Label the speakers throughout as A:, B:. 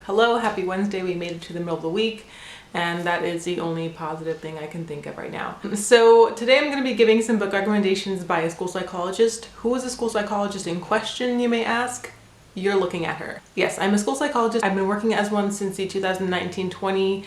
A: Hello, happy Wednesday. We made it to the middle of the week, and that is the only positive thing I can think of right now. So today I'm going to be giving some book recommendations by a school psychologist. Who is the school psychologist in question, you may ask? You're looking at her. Yes, I'm a school psychologist. I've been working as one since the 2019-20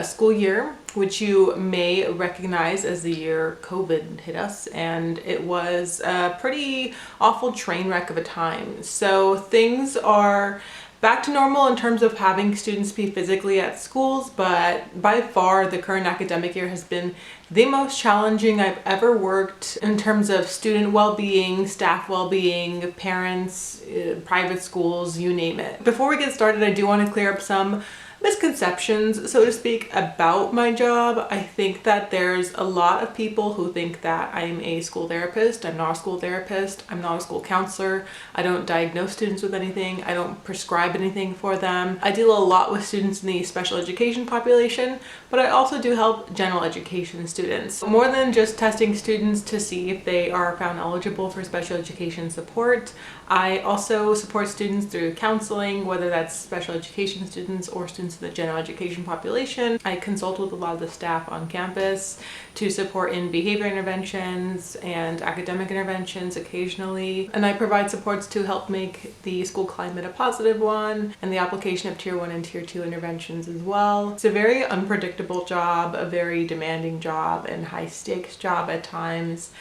A: school year, which you may recognize as the year COVID hit us, and it was a pretty awful train wreck of a time. So things are back to normal in terms of having students be physically at schools, but by far the current academic year has been the most challenging I've ever worked in terms of student well-being, staff well-being, parents, private schools, you name it. Before we get started, I do want to clear up some misconceptions, so to speak, about my job. I think that there's a lot of people who think that I'm a school therapist. I'm not a school therapist. I'm not a school counselor. I don't diagnose students with anything. I don't prescribe anything for them. I deal a lot with students in the special education population, but I also do help general education students. More than just testing students to see if they are found eligible for special education support, I also support students through counseling, whether that's special education students or students in the general education population. I consult with a lot of the staff on campus to support in behavior interventions and academic interventions occasionally. And I provide supports to help make the school climate a positive one and the application of Tier 1 and Tier 2 interventions as well. It's a very unpredictable job, a very demanding job, and high stakes job at times.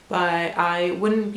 A: But I wouldn't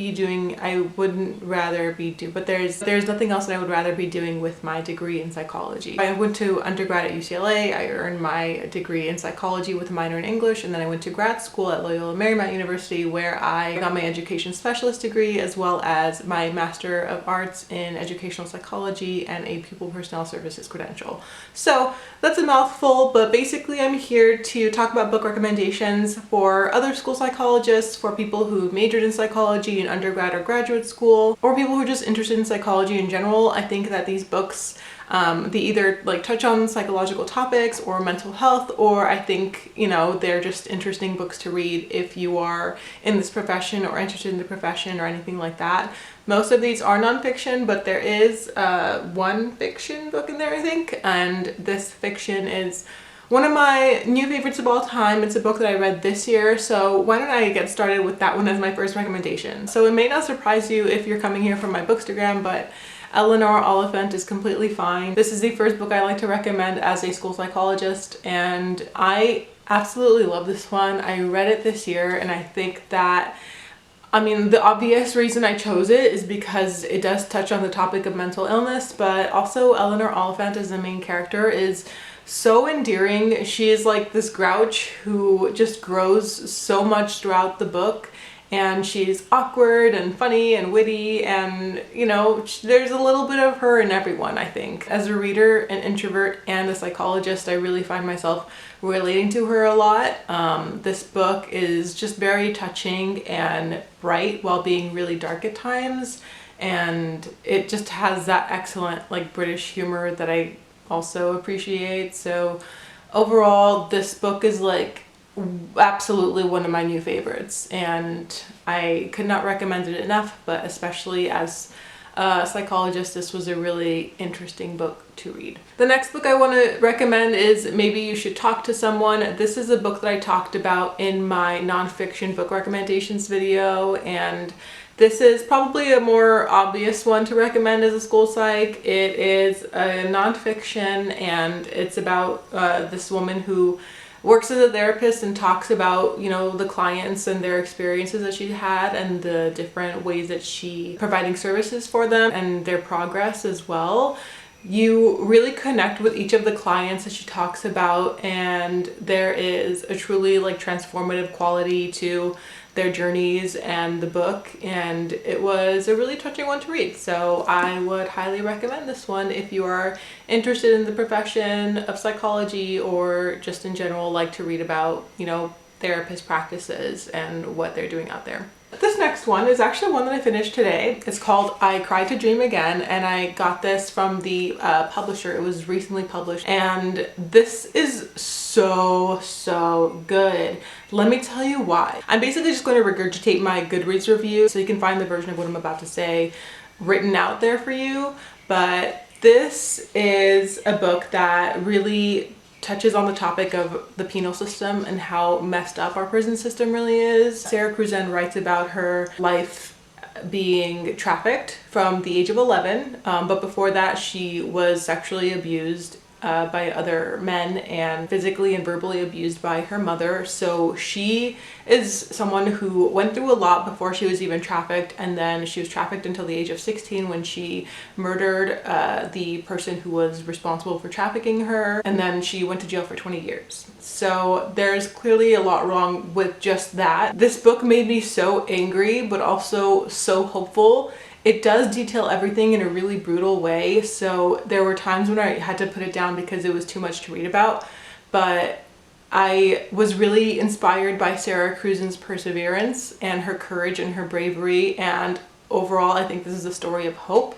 A: rather be doing, but there's nothing else that I would rather be doing with my degree in psychology. I went to undergrad at UCLA. I earned my degree in psychology with a minor in English, and then I went to grad school at Loyola Marymount University, where I got my education specialist degree as well as my Master of Arts in Educational Psychology and a Pupil Personnel Services credential. So that's a mouthful, but basically I'm here to talk about book recommendations for other school psychologists, for people who majored in psychology in undergrad or graduate school, or people who are just interested in psychology in general. I think that these books, they either touch on psychological topics or mental health, or I think, they're just interesting books to read if you are in this profession or interested in the profession or anything like that. Most of these are nonfiction, but there is one fiction book in there, I think, and this fiction is one of my new favorites of all time. It's a book that I read this year, so why don't I get started with that one as my first recommendation. So it may not surprise you if you're coming here from my Bookstagram, but Eleanor Oliphant is completely fine. This is the first book I like to recommend as a school psychologist, and I absolutely love this one. I read it this year, and I think that the obvious reason I chose it is because it does touch on the topic of mental illness, but also Eleanor Oliphant as the main character is so endearing. She is like this grouch who just grows so much throughout the book, and she's awkward and funny and witty, and there's a little bit of her in everyone, I think. As a reader, an introvert, and a psychologist, I really find myself relating to her a lot. This book is just very touching and bright while being really dark at times, and it just has that excellent British humor that I also appreciate. So overall, this book is absolutely one of my new favorites, and I could not recommend it enough, but especially as a psychologist, this was a really interesting book to read. The next book I want to recommend is Maybe You Should Talk to Someone. This is a book that I talked about in my nonfiction book recommendations video, and this is probably a more obvious one to recommend as a school psych. It is a nonfiction, and it's about this woman who works as a therapist and talks about, the clients and their experiences that she had and the different ways that she providing services for them and their progress as well. You really connect with each of the clients that she talks about, and there is a truly transformative quality to their journeys and the book, and it was a really touching one to read. So I would highly recommend this one if you are interested in the profession of psychology, or just in general like to read about, therapist practices and what they're doing out there. This next one is actually one that I finished today. It's called I Cry to Dream Again, and I got this from the publisher. It was recently published, and this is so good. Let me tell you why. I'm basically just going to regurgitate my Goodreads review so you can find the version of what I'm about to say written out there for you, but This is a book that really touches on the topic of the penal system and how messed up our prison system really is. Sarah Cruzen writes about her life being trafficked from the age of 11, but before that she was sexually abused by other men and physically and verbally abused by her mother. So she is someone who went through a lot before she was even trafficked, and then she was trafficked until the age of 16 when she murdered the person who was responsible for trafficking her, and then she went to jail for 20 years. So there's clearly a lot wrong with just that. This book made me so angry but also so hopeful. It does detail everything in a really brutal way, so there were times when I had to put it down because it was too much to read about, but I was really inspired by Sarah Cruzen's perseverance and her courage and her bravery, and overall I think this is a story of hope.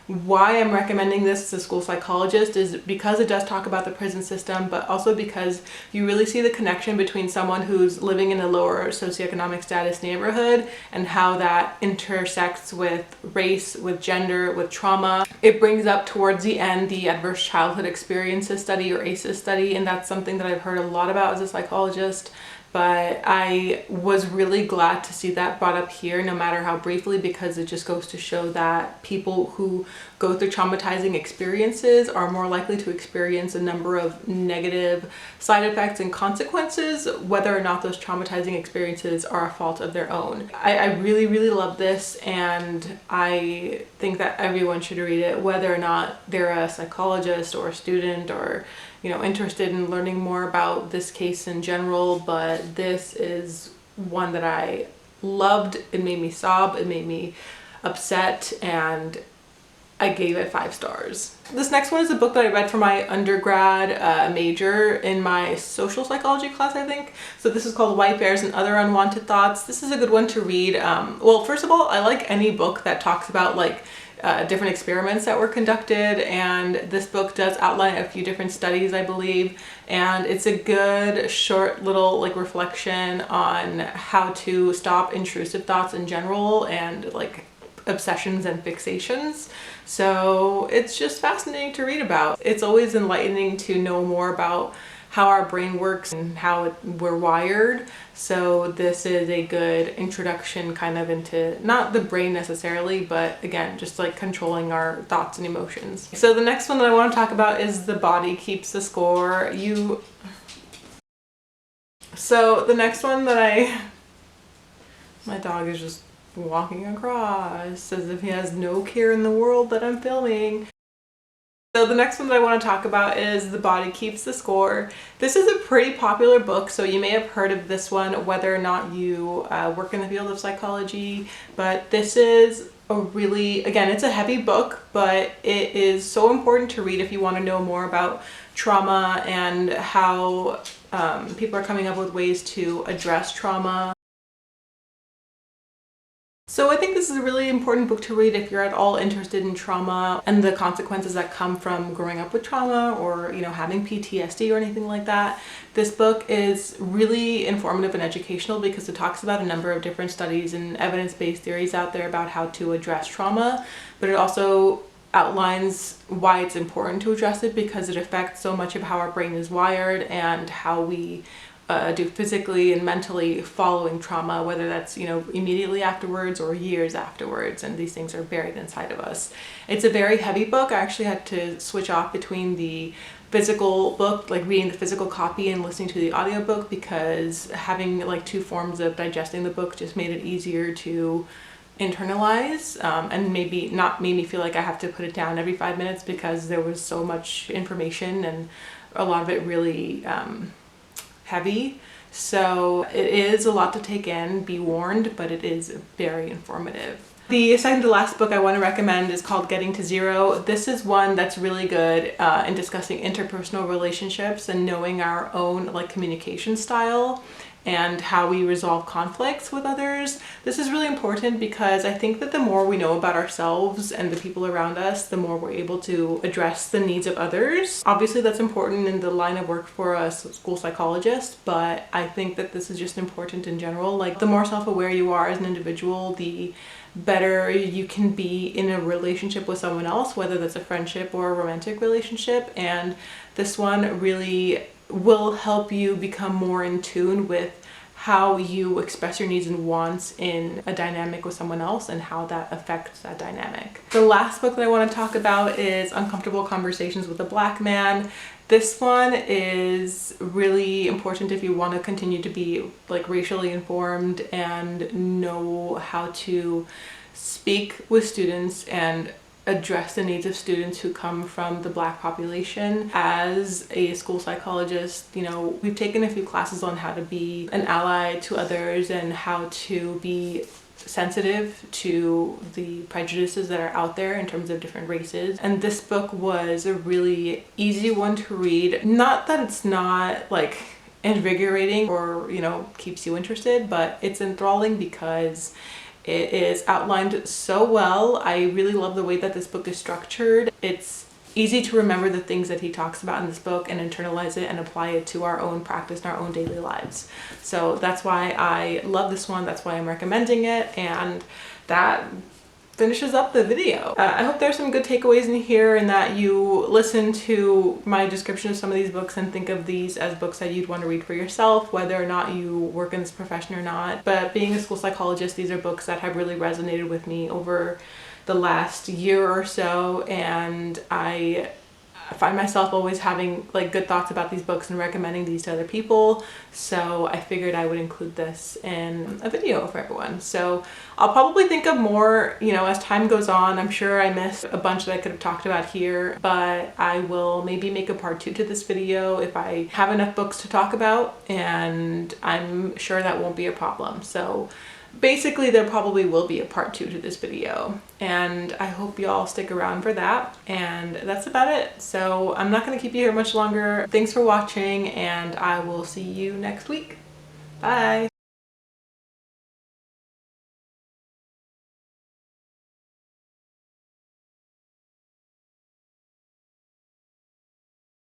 A: Why I'm recommending this as a school psychologist is because it does talk about the prison system, but also because you really see the connection between someone who's living in a lower socioeconomic status neighborhood and how that intersects with race, with gender, with trauma. It brings up towards the end the adverse childhood experiences study, or ACEs study, and that's something that I've heard a lot about as a psychologist. But I was really glad to see that brought up here, no matter how briefly, because it just goes to show that people who go through traumatizing experiences are more likely to experience a number of negative side effects and consequences, whether or not those traumatizing experiences are a fault of their own. I really, really love this, and I think that everyone should read it, whether or not they're a psychologist or a student or interested in learning more about this case in general. But this is one that I loved. It made me sob, it made me upset, and I gave it 5 stars. This next one is a book that I read for my undergrad major in my social psychology class, I think. So this is called White Bears and Other Unwanted Thoughts. This is a good one to read. Well, first of all, I like any book that talks about different experiments that were conducted, and this book does outline a few different studies, I believe, and it's a good short little reflection on how to stop intrusive thoughts in general and obsessions and fixations. So it's just fascinating to read about. It's always enlightening to know more about how our brain works and how we're wired. So this is a good introduction kind of into not the brain necessarily, but again, just controlling our thoughts and emotions. So the next one that I want to talk about is The Body Keeps the Score. So the next one that my dog is just walking across as if he has no care in the world that I'm filming. So the next one that I want to talk about is The Body Keeps the Score. This is a pretty popular book, so you may have heard of this one whether or not you work in the field of psychology, but this is again, it's a heavy book, but it is so important to read if you want to know more about trauma and how people are coming up with ways to address trauma. So I think this is a really important book to read if you're at all interested in trauma and the consequences that come from growing up with trauma or, having PTSD or anything like that. This book is really informative and educational because it talks about a number of different studies and evidence-based theories out there about how to address trauma, but it also outlines why it's important to address it because it affects so much of how our brain is wired and how we do physically and mentally following trauma, whether that's immediately afterwards or years afterwards, and these things are buried inside of us. It's a very heavy book. I actually had to switch off between the physical book, reading the physical copy and listening to the audiobook, because having 2 forms of digesting the book just made it easier to internalize, and maybe not made me feel like I have to put it down every 5 minutes because there was so much information and a lot of it really heavy. So it is a lot to take in, be warned, but it is very informative. The second to last book I want to recommend is called Getting to Zero. This is one that's really good in discussing interpersonal relationships and knowing our own communication style. and how we resolve conflicts with others. This is really important because I think that the more we know about ourselves and the people around us, the more we're able to address the needs of others. Obviously that's important in the line of work for a school psychologist, but I think that this is just important in general. Like, the more self-aware you are as an individual, the better you can be in a relationship with someone else, whether that's a friendship or a romantic relationship. And this one really will help you become more in tune with how you express your needs and wants in a dynamic with someone else and how that affects that dynamic. The last book that I want to talk about is Uncomfortable Conversations with a Black Man. This one is really important if you want to continue to be like racially informed and know how to speak with students and address the needs of students who come from the Black population. As a school psychologist, you know, we've taken a few classes on how to be an ally to others and how to be sensitive to the prejudices that are out there in terms of different races. And this book was a really easy one to read. Not that it's not like invigorating or, you know, keeps you interested, but it's enthralling because it is outlined so well. I really love the way that this book is structured. It's easy to remember the things that he talks about in this book and internalize it and apply it to our own practice and our own daily lives. So that's why I love this one. That's why I'm recommending it. And that finishes up the video. I hope there's some good takeaways in here and that you listen to my description of some of these books and think of these as books that you'd want to read for yourself, whether or not you work in this profession or not. But being a school psychologist, these are books that have really resonated with me over the last year or so, and I find myself always having like good thoughts about these books and recommending these to other people. So I figured I would include this in a video for everyone. So I'll probably think of more, you know, as time goes on. I'm sure I missed a bunch that I could have talked about here, but I will maybe make a part 2 to this video if I have enough books to talk about, and I'm sure that won't be a problem. So basically there probably will be a part 2 to this video, and I hope y'all stick around for that. And that's about it. So I'm not going to keep you here much longer. Thanks for watching, and I will see you next week. Bye.